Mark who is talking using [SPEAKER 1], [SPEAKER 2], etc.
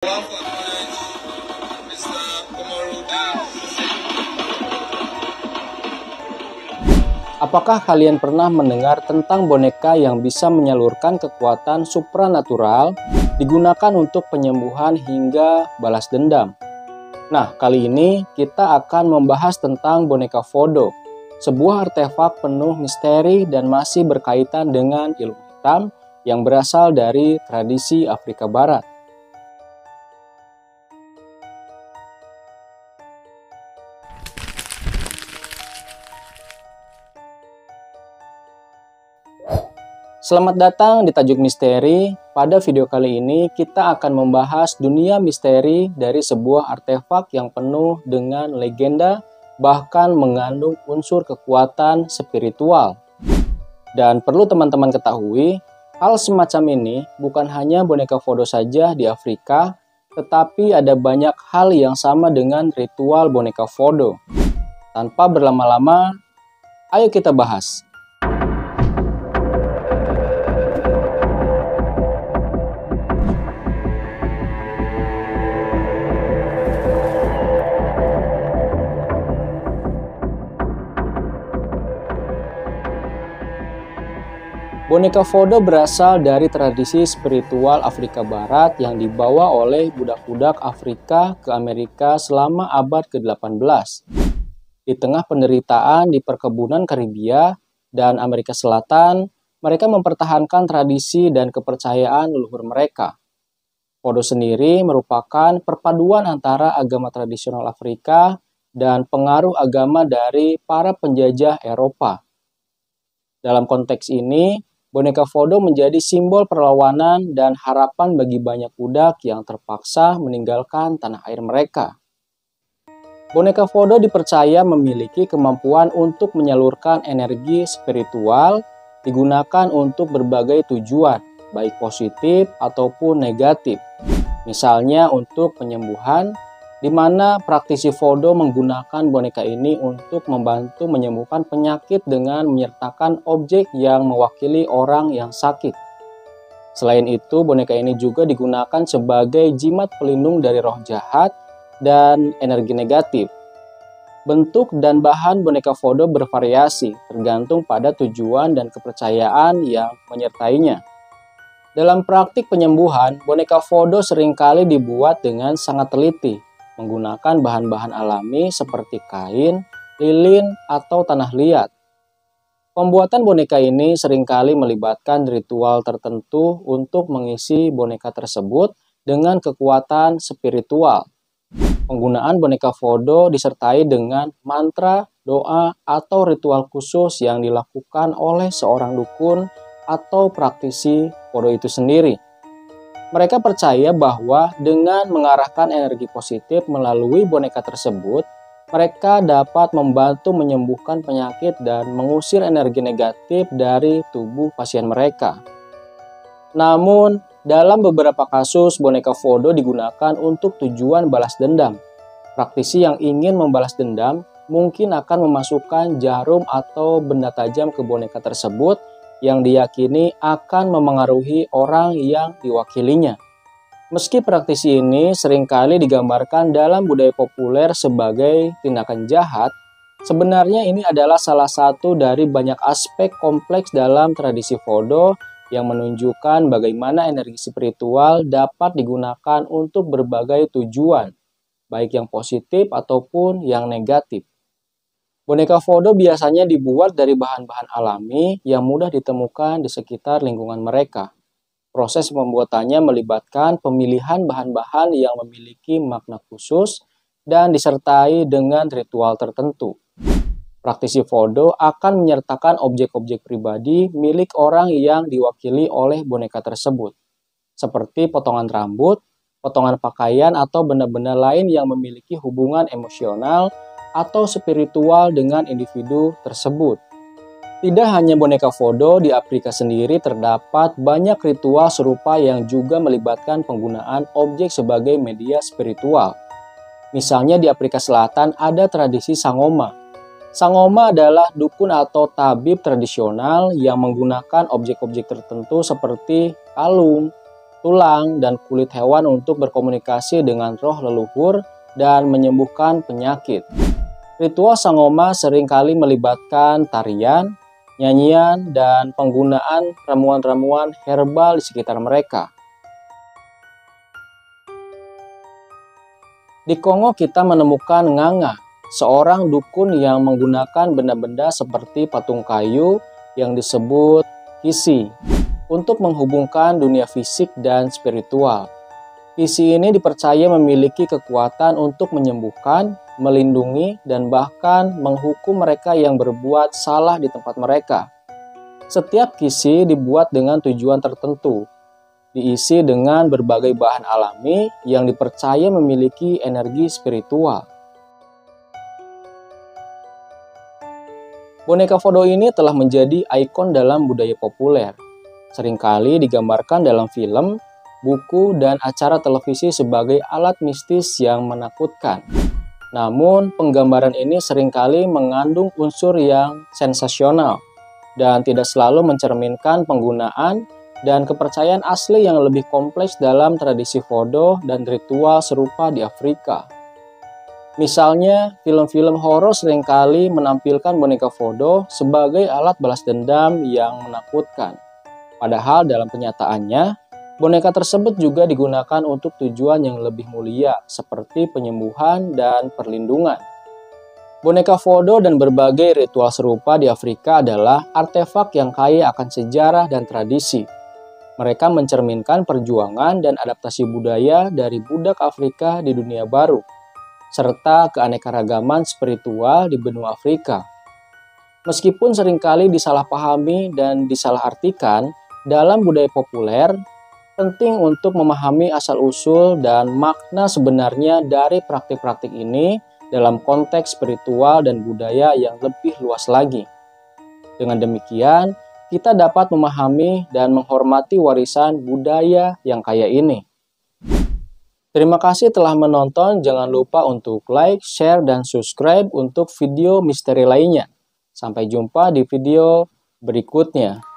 [SPEAKER 1] Apakah kalian pernah mendengar tentang boneka yang bisa menyalurkan kekuatan supranatural digunakan untuk penyembuhan hingga balas dendam? Nah, kali ini kita akan membahas tentang boneka Voodoo, sebuah artefak penuh misteri dan masih berkaitan dengan ilmu hitam yang berasal dari tradisi Afrika Barat. Selamat datang di Tajuk Misteri. Pada video kali ini kita akan membahas dunia misteri dari sebuah artefak yang penuh dengan legenda, bahkan mengandung unsur kekuatan spiritual. Dan perlu teman-teman ketahui, hal semacam ini bukan hanya boneka Voodoo saja di Afrika, tetapi ada banyak hal yang sama dengan ritual boneka Voodoo. Tanpa berlama-lama, ayo kita bahas. Boneka Voodoo berasal dari tradisi spiritual Afrika Barat yang dibawa oleh budak-budak Afrika ke Amerika selama abad ke-18. Di tengah penderitaan di perkebunan Karibia dan Amerika Selatan, mereka mempertahankan tradisi dan kepercayaan leluhur mereka. Voodoo sendiri merupakan perpaduan antara agama tradisional Afrika dan pengaruh agama dari para penjajah Eropa. Dalam konteks ini, boneka Voodoo menjadi simbol perlawanan dan harapan bagi banyak budak yang terpaksa meninggalkan tanah air mereka. Boneka Voodoo dipercaya memiliki kemampuan untuk menyalurkan energi spiritual, digunakan untuk berbagai tujuan, baik positif ataupun negatif. Misalnya untuk penyembuhan, di mana praktisi Voodoo menggunakan boneka ini untuk membantu menyembuhkan penyakit dengan menyertakan objek yang mewakili orang yang sakit. Selain itu, boneka ini juga digunakan sebagai jimat pelindung dari roh jahat dan energi negatif. Bentuk dan bahan boneka Voodoo bervariasi, tergantung pada tujuan dan kepercayaan yang menyertainya. Dalam praktik penyembuhan, boneka Voodoo seringkali dibuat dengan sangat teliti, menggunakan bahan-bahan alami seperti kain, lilin, atau tanah liat. Pembuatan boneka ini seringkali melibatkan ritual tertentu untuk mengisi boneka tersebut dengan kekuatan spiritual. Penggunaan boneka Voodoo disertai dengan mantra, doa, atau ritual khusus yang dilakukan oleh seorang dukun atau praktisi Voodoo itu sendiri. Mereka percaya bahwa dengan mengarahkan energi positif melalui boneka tersebut, mereka dapat membantu menyembuhkan penyakit dan mengusir energi negatif dari tubuh pasien mereka. Namun, dalam beberapa kasus, boneka Voodoo digunakan untuk tujuan balas dendam. Praktisi yang ingin membalas dendam mungkin akan memasukkan jarum atau benda tajam ke boneka tersebut yang diyakini akan memengaruhi orang yang diwakilinya. Meski praktisi ini seringkali digambarkan dalam budaya populer sebagai tindakan jahat, sebenarnya ini adalah salah satu dari banyak aspek kompleks dalam tradisi Voodoo yang menunjukkan bagaimana energi spiritual dapat digunakan untuk berbagai tujuan, baik yang positif ataupun yang negatif. Boneka Voodoo biasanya dibuat dari bahan-bahan alami yang mudah ditemukan di sekitar lingkungan mereka. Proses pembuatannya melibatkan pemilihan bahan-bahan yang memiliki makna khusus dan disertai dengan ritual tertentu. Praktisi Voodoo akan menyertakan objek-objek pribadi milik orang yang diwakili oleh boneka tersebut, seperti potongan rambut, potongan pakaian, atau benda-benda lain yang memiliki hubungan emosional atau spiritual dengan individu tersebut. Tidak hanya boneka Voodoo, di Afrika sendiri terdapat banyak ritual serupa yang juga melibatkan penggunaan objek sebagai media spiritual. Misalnya di Afrika Selatan ada tradisi Sangoma. Sangoma adalah dukun atau tabib tradisional yang menggunakan objek-objek tertentu seperti kalung, tulang, dan kulit hewan untuk berkomunikasi dengan roh leluhur dan menyembuhkan penyakit. Ritual Sangoma seringkali melibatkan tarian, nyanyian, dan penggunaan ramuan-ramuan herbal di sekitar mereka. Di Kongo kita menemukan Nganga, seorang dukun yang menggunakan benda-benda seperti patung kayu yang disebut kisi untuk menghubungkan dunia fisik dan spiritual. Kisi ini dipercaya memiliki kekuatan untuk menyembuhkan, melindungi, dan bahkan menghukum mereka yang berbuat salah di tempat mereka. Setiap kisi dibuat dengan tujuan tertentu, diisi dengan berbagai bahan alami yang dipercaya memiliki energi spiritual. Boneka Voodoo ini telah menjadi ikon dalam budaya populer. Seringkali digambarkan dalam film, buku, dan acara televisi sebagai alat mistis yang menakutkan. Namun, penggambaran ini seringkali mengandung unsur yang sensasional dan tidak selalu mencerminkan penggunaan dan kepercayaan asli yang lebih kompleks dalam tradisi Voodoo dan ritual serupa di Afrika. Misalnya, film-film horor seringkali menampilkan boneka Voodoo sebagai alat balas dendam yang menakutkan. Padahal dalam kenyataannya, boneka tersebut juga digunakan untuk tujuan yang lebih mulia, seperti penyembuhan dan perlindungan. Boneka Voodoo dan berbagai ritual serupa di Afrika adalah artefak yang kaya akan sejarah dan tradisi. Mereka mencerminkan perjuangan dan adaptasi budaya dari budak Afrika di dunia baru, serta keanekaragaman spiritual di benua Afrika. Meskipun seringkali disalahpahami dan disalahartikan dalam budaya populer, penting untuk memahami asal-usul dan makna sebenarnya dari praktik-praktik ini dalam konteks spiritual dan budaya yang lebih luas lagi. Dengan demikian, kita dapat memahami dan menghormati warisan budaya yang kaya ini. Terima kasih telah menonton. Jangan lupa untuk like, share, dan subscribe untuk video misteri lainnya. Sampai jumpa di video berikutnya.